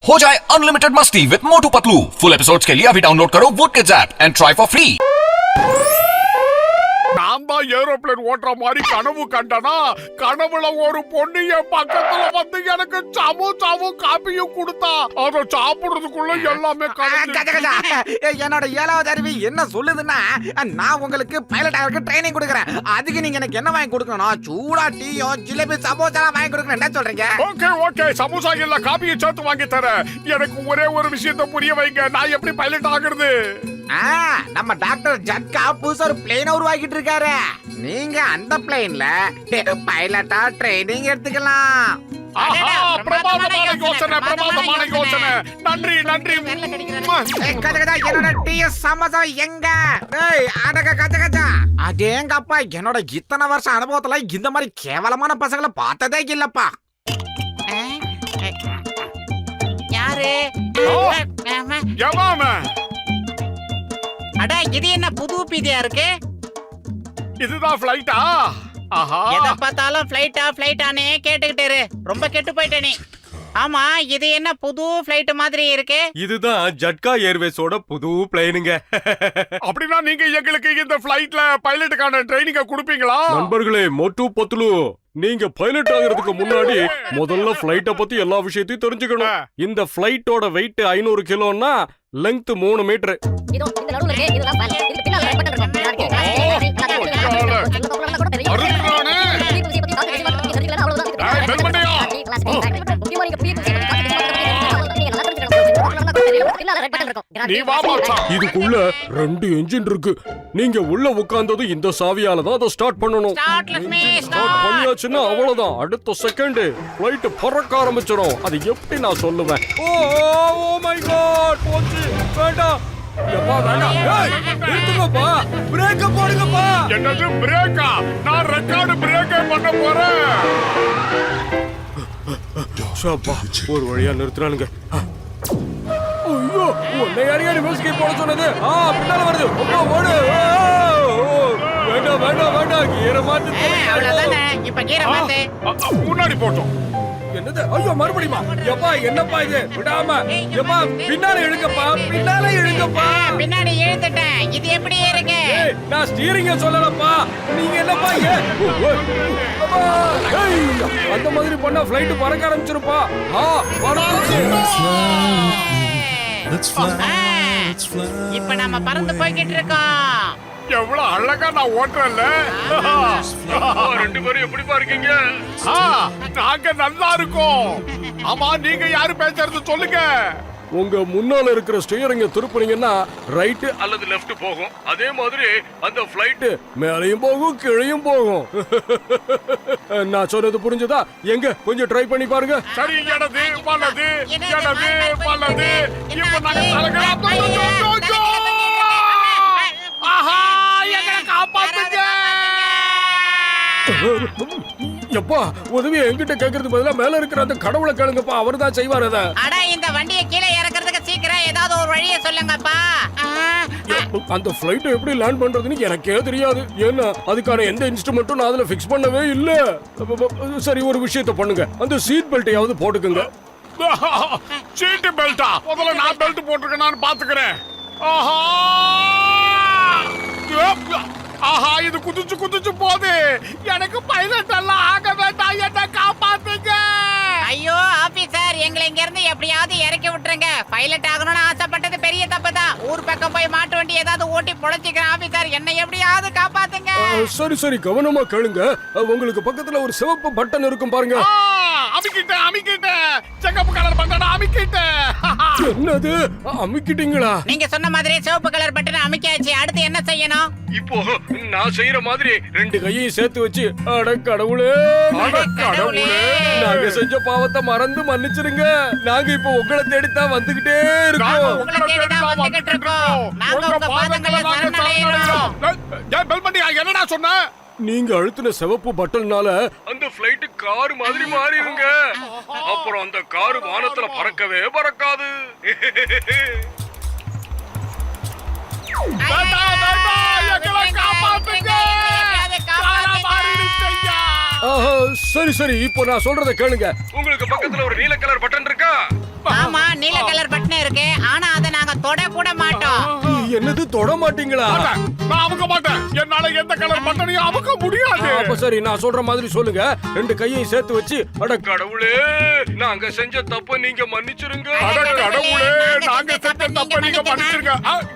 हो जाए अनलिमिटेड मस्ती with Motu Patlu. Full episodes के लिए अभी डाउनलोड करो Voot Kids app and try for free. நான் தான் ஏரோப்ளேன் ஓட்டுற மாதிரி கனவு கண்டனா, கனவுல ஒரு பொண்ணு என் பக்கத்துல வந்து எனக்கு சமோசாவும் காப்பியும் கொடுத்தா. அத சாப்பிடுறதுக்குள்ள எல்லாமே என்னோட 7வது அறிவு என்ன சொல்லுதுன்னா, நான் உங்களுக்கு பைலட் ஆகிறதுக்கு ட்ரைனிங் கொடுக்குறேன். அதுக்கு நீங்க எனக்கு என்ன வாங்கி கொடுக்கணும்? சூடா டீயோ ஜிலேபி சமோசா வாங்கி கொடுக்கணும். என்ன சொல்றீங்க? ஓகே ஓகே, சமோசா இல்ல காப்பியை சேர்த்து வாங்கி தரேன். எனக்கு ஒரே ஒரு விஷயத்தை புரிய வைங்க, நான் எப்படி பைலட் ஆகுறது? நம்ம டாக்டர் ஜட்கா புதுசா ஒரு பிளேன் உருவாக்கிட்டு இருக்காரு. நீங்க அந்த பிளேன்ல பைலட்டா ட்ரைனிங் எடுத்துக்கலாம். பிரமாதமான யோசனை. நன்றி நன்றி. என்னோட டிஎஸ் சமோசா எங்க? அதேங்கப்பா, என்னோட இத்தனை வருஷம் அனுபவத்துல இந்த மாதிரி கேவலமான பசங்களை பார்த்ததே இல்லப்பா. யாரு? அடா, இது என்ன புது பீதியா இருக்கு? இதுதான் ஃளைட்டா? ஆஹா, எதை பார்த்தாலும் ஃளைட்டானே கேட்டுக்கிட்டு இரு. ரொம்ப கெட்டு போயிட்ட நீ. ஆமா, இது என்ன புது ஃளைட் மாதிரி இருக்கு? இதுதான் ஜட்கா ஏர்வேஸோட புது பிளேனுங்க. அப்படின்னா நீங்க எங்களுக்கு இந்த ஃளைட்ல பைலட்டுக்கான ட்ரைனிங்க கொடுப்பீங்களா? நண்பர்களே, மோட்டு பத்லு, நீங்க பைலட் ஆகிறதுக்கு முன்னாடி முதல்ல ஃளைட்ட பத்தி எல்லா விஷயத்தையும் தெரிஞ்சுக்கணும். இந்த ஃளைட்டோட வெயிட் 500 கிலோன்னா லெங்த் 3 மீட்டர். இதுக்குள்ள 2 என்ஜின் இருக்கு. நீங்க உள்ள உட்கார்ந்தது இந்த சாவியால தான் அதை ஸ்டார்ட் பண்ணணும். ஸ்டார்ட் பண்ணியாச்சுன்னா அவ்வளவுதான், அடுத்த செகண்ட் ஃளைட் பறக்க ஆரம்பிச்சிடும். அது எப்படி நான் சொல்லுவேன்? ஓ மை காட், போச்சு. வேண்டாம், நிறுத்துங்கப்பா, பிரேக்க போடுங்கப்பா. என்னது பிரேக்கா? நான் ரெக்கார்டு பிரேக்கே பண்ண போறேன். ஒரு வழியா நிறுத்துறானுங்க. ஐயோ, உன்னை யாரையாடி மியூசிக் போட சொன்னது? பின்னால வருது. ஓடு. வேண்டாம், கீரை மாத்து. அவ்வளவுதானே, இப்ப கீரை மாத்து. முன்னாடி போட்டோம். என்னது? ஐயோ, மறுபடியுமா? எப்பா, என்னப்பா இது? விடாம எப்பா, பின்னால இழுங்கப்பா. பின்னாடி இழுத்துட்டேன். இது எப்படி இருக்கு? நான் ஸ்டீரிங்க சொல்லலப்பா. நீங்க என்னப்பா? அந்த மாதிரி பண்ணா ஃளைட் பறக்க ஆரம்பிச்சிருப்பா. இப்ப நம்ம பறந்து போய்கிட்டு இருக்கோம். எவ்வளவு அழகா நான் ஓட்டுறேன்ல. 2 பேரும் எப்படிப்பா இருக்கீங்க? நாங்க நல்லா இருக்கோம். ஆமா, நீங்க யாரு பேசுறது சொல்லுங்க. உங்க முன்னால இருக்கிற ஸ்டியரிங்க திருப்புனீங்கன்னா ரைட் அல்லது லெஃப்ட் போகும். அதே மாதிரி அந்த ஃளைட் மேலையும் போகும், கீழையும் போகும். நான் சொன்னது புரிஞ்சதா? எங்க கொஞ்சம் ட்ரை பண்ணி பாருங்க. சரி, இடது வலது. இப்ப நாங்க தலகலாம். ஆஹா, எங்களை காப்பாத்துங்க. எப்பா, உதவி என்கிட்ட கேக்குறது பதிலா மேல இருக்கிற அந்த கடவுளை கேளுங்கப்பா, அவர் தான் செய்வார். அத அட, இந்த வண்டியை கீழே இறக்குறதுக்கு சீக்கிரம் ஏதாவது ஒரு வழியை சொல்லுங்கப்பா. அந்த ஃளைட் எப்படி லேண்ட் பண்றதுன்னு எனக்கே தெரியாது. ஏன்னா அதுக்கான எந்த இன்ஸ்ட்ருமெண்ட்டும் நான் அதுல ஃபிக்ஸ் பண்ணவே இல்ல. சரி, ஒரு விஷயத்தை பண்ணுங்க, அந்த சீட் பெல்ட்டையாவது போட்டுக்குங்க. சீட் பெல்ட்டா? முதல்ல நான் பெல்ட் போட்டுருக்கேன்னு பாத்துக்கிறேன். ஆஹா, இது குதிச்சு போகுது. எனக்கு பைலட் எல்லாம் ஆக வேண்டாம், என்ன காப்பாத்துங்க. ஐயோ ஆபீசர், எங்களை இங்க இருந்து எப்படியாவது இறக்கி விட்டுருங்க. பைலட் ஆகணும்னு ஆசைப்பட்டது பெரிய தப்பு தான். ஊர் பக்கம் போய் மாட்டு வண்டி ஏதாவது ஓட்டி பொழைச்சிக்கிறேன். ஆபீசர், என்னை எப்படியாவது காப்பாத்துங்க. சரி, கவனமா கேளுங்க. உங்களுக்கு பக்கத்துல ஒரு சிவப்பு பட்டன் இருக்கும் பாருங்க. அமிக்கிட்டேன். சிகப்பு கலர் பட்டன் அமிக்கிட்டேன். என்னது, அமிக்கிட்டீங்களா? நீங்க சொன்ன மாதிரி சிவப்பு கலர் பட்டன் அமிக்காச்சு. அடுத்து என்ன செய்யணும்? இப்போ நான் செய்யற மாதிரி 2 கையையும் சேர்த்து வச்சு, அட கடவுளே, நாங்க செஞ்ச பாவத்தை மறந்து மன்னிச்சிருங்க. நாங்க இப்போ உங்களை தேடித்தான் வந்துகிட்டே இருக்கோம். என்னடா சொன்ன? நீங்க அழுத்தின சிவப்பு பட்டன்னால அந்த ஃளைட் கார் மாதிரி மாறிடுங்க. அப்புறம் அந்த கார் வானத்துல பறக்கவே பறக்காது. சரி, இப்போ நான் சொல்றத கேளுங்க. உங்களுக்கு பக்கத்துல ஒரு நீல கலர் பட்டன் இருக்கா? ஆமா, தொட கூட மாட்டோம். என்னது தொட மாட்டீங்களா? மாட்டேன். நான் அமுக்க மாட்டேன். என்னால எந்த கலர் பட்டனையும் அமுக்க முடியாது. அப்ப சரி, நான் சொல்ற மாதிரி சொல்லுங்க. ரெண்டு கையையும் சேர்த்து வச்சு, அட கடவுளே, நாங்க செஞ்ச தப்ப நீங்க மன்னிச்சிருங்க. அட கடவுளே, நாங்க செஞ்ச தப்ப நீங்க மன்னிச்சிருங்க.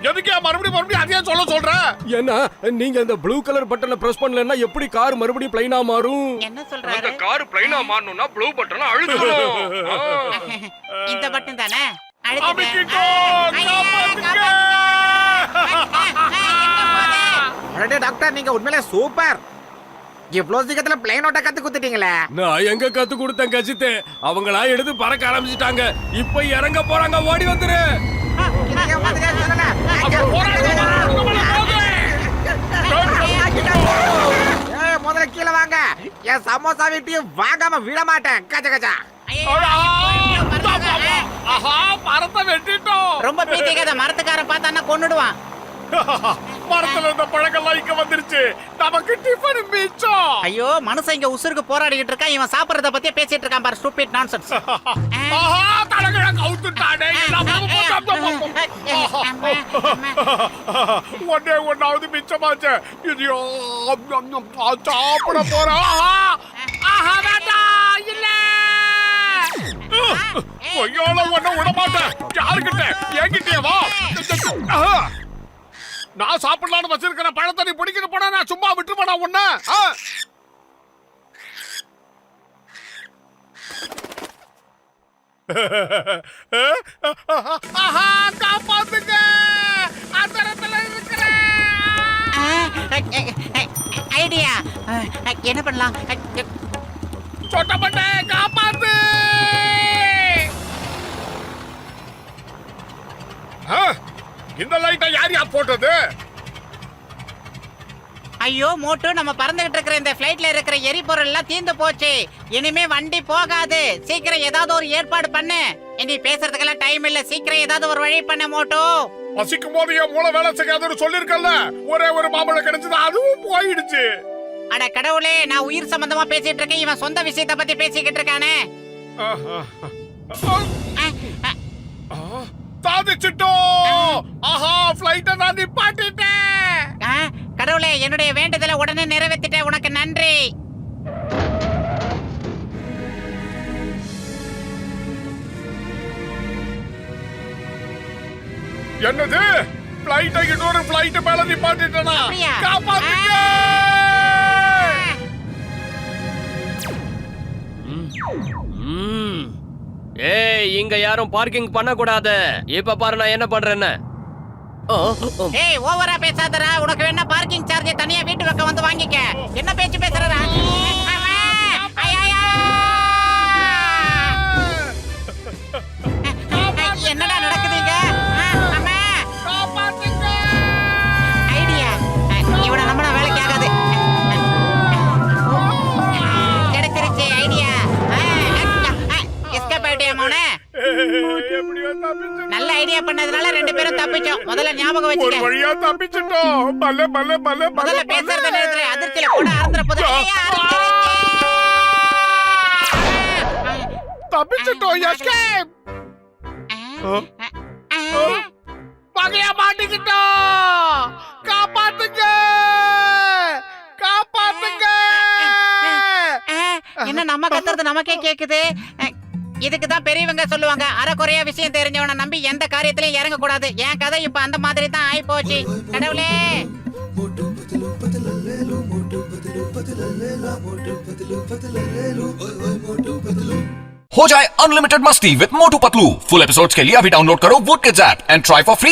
எதுக்கே மறுபடியும் அதையே சொல்ற? ஏன்னா நீங்க அந்த ப்ளூ கலர் பட்டனை பிரஸ் பண்ணலன்னா எப்படி கார் மறுபடியும் பிளைனா மாறும்? என்ன சொல்றாரு? கார் பிளைனா மாறணும்னா ப்ளூ பட்டனை அழுத்தணும். இந்த பட்டன் தானே? அமுக்கிக்கோ, காப்பாத்துங்க. அடடே டாக்டர், நீங்க உண்மையிலே சூப்பர். இவ்வளவு சீக்கிரத்துல பிளைன் ஓட்ட கத்து கொடுத்துட்டீங்களே. நான் எங்க கத்து கொடுத்தேன் கஜித்து? அவங்களா எடுத்து பறக்க ஆரம்பிச்சிட்டாங்க. இப்ப இறங்க போறாங்க, ஓடி வந்துரு. முதல்ல கீழே வாங்க. என் சமோசா வீட்டையும் வாங்காம விட மாட்டேன். கச்ச கச்சா. ஆஹா, மரத்தை வெட்டிட்டோம். ரொம்ப பீத்திக்காத, மரத்துக்காரன் பார்த்தான்னா கொன்னுடுவான். மரத்துல இருந்த பழங்கள்லாம் இங்க வந்துருச்சு. நமக்கு டிஃபன் மிச்சம். ஐயோ, மனுஷன் இங்க உசுருக்கு போராடிக்கிட்டு இருக்கான். இவன் சாப்பிடறத பத்தியே பேசிட்டு இருக்கான் பாரு. Stupid nonsense. ஆஹா, தலைகீழ கவுத்துட்டானே. ஒன்னாவது மிச்சமாச்சு. இதையோ சாப்பிட போறோம். ஆஹா, வேண்டாம், இல்ல. கொய்யால ஒண்ணு விட மாட்டேன். யாருக்கிட்ட? என்கிட்டயே வா. நான் சாப்பிடலான்னு வச்சிருக்கிற பழத்தை நீ பிடிக்கிட்டு போனா நான் சும்மா விட்டுருப்பா உன்ன. காப்பாத்துங்க, அந்தரத்துல இருக்கிறேன். ஐடியா, என்ன பண்ணலாம்? சொட்டப்பட்ட காப்பாத்து. இந்த லைட்டை யார் போட்டது? ஐயோ மோட்டு, நம்ம பறந்துகிட்டு இருக்கிற இந்த பிளைட்ல இருக்கிற எரிபொருள் எல்லாம் தீர்ந்து போச்சு. இனிமே வண்டி போகாது. சீக்கிரம் ஏதாவது ஒரு ஏற்பாடு பண்ணு. இனி பேசுறதுக்கெல்லாம் டைம் இல்ல. சீக்கிரம் ஏதாவது ஒரு வழி பண்ண மோட்டு. பசிக்கும் போது என் மூளை வேலை செய்யாதுன்னு சொல்லிருக்கல. ஒரே ஒரு மாம்பழம் கிடைச்சது, அதுவும் போயிடுச்சு. அட கடவுளே, நான் உயிர் சம்பந்தமா பேசிட்டு இருக்கேன். இவன் சொந்த விஷயத்தை பத்தி பேசிக்கிட்டு இருக்கானே. சாதிச்சிட்டோம். ஆஹா, ஃளைட்ட நான் நிப்பாட்டிட்டேன். கடவுளே, என்னுடைய வேண்டுதலை உடனே நிறைவேற்றிட்டேன். உனக்கு நன்றி. என்னது? ஃளைட்டை இன்னொரு ஃளைட் மேல நிப்பாட்டிட்டேனா? அப்படியா? காப்பாத்துங்க. ஏய், இங்க யாரும் பார்க்கிங் பண்ண கூடாது. இப்ப பாரு நான் என்ன பண்றேன்னு. ஏய், ஓவரா பேசாதடா. உனக்கு வேணா பார்க்கிங் சார்ஜ் தனியா வீட்டு பக்கம் வந்து வாங்கிக்க. என்ன பேச்சு பேசுறடா? என்னடா நடக்குதுங்க? ஐடியா, இவனை நம்பினா வேலைக்கு ஆகாது. கிடைச்சிருச்சு ஐடியா. எஸ்கேப் ஆயிட்டியா மோனே? நல்ல ஐடியா பண்ணதுனால ரெண்டு பேரும் தப்பிச்சோம். முதல்ல ஞாபகம் ஒரு வச்சுக்க. வழியா தப்பிச்சிட்டோம். பல்ல பல்ல பல்ல முதல்ல பேசுறத நிறுத்து. அதிர்ச்சியில கூட அறந்துற போது. தப்பிச்சிட்டோம். எஸ்கேப். பகையா மாட்டிக்கிட்டோம். காப்பாத்துங்க, காப்பாத்துங்க. என்ன நம்ம கத்துறது நமக்கே கேக்குது? இதுக்குதான் பெரியவங்க சொல்லுவாங்க, அரைக்குறையா விஷயம் தெரிஞ்சவனை நம்பி எந்த காரியத்திலயும் இறங்க கூடாது. என் கதை இப்ப அந்த மாதிரி தான் ஆயி போச்சு. கடவுளே, हो जाए अनलिमिटेड मस्ती with Motu Patlu. Full episodes के लिए अभी डाउनलोड करो वोट के app and try for free.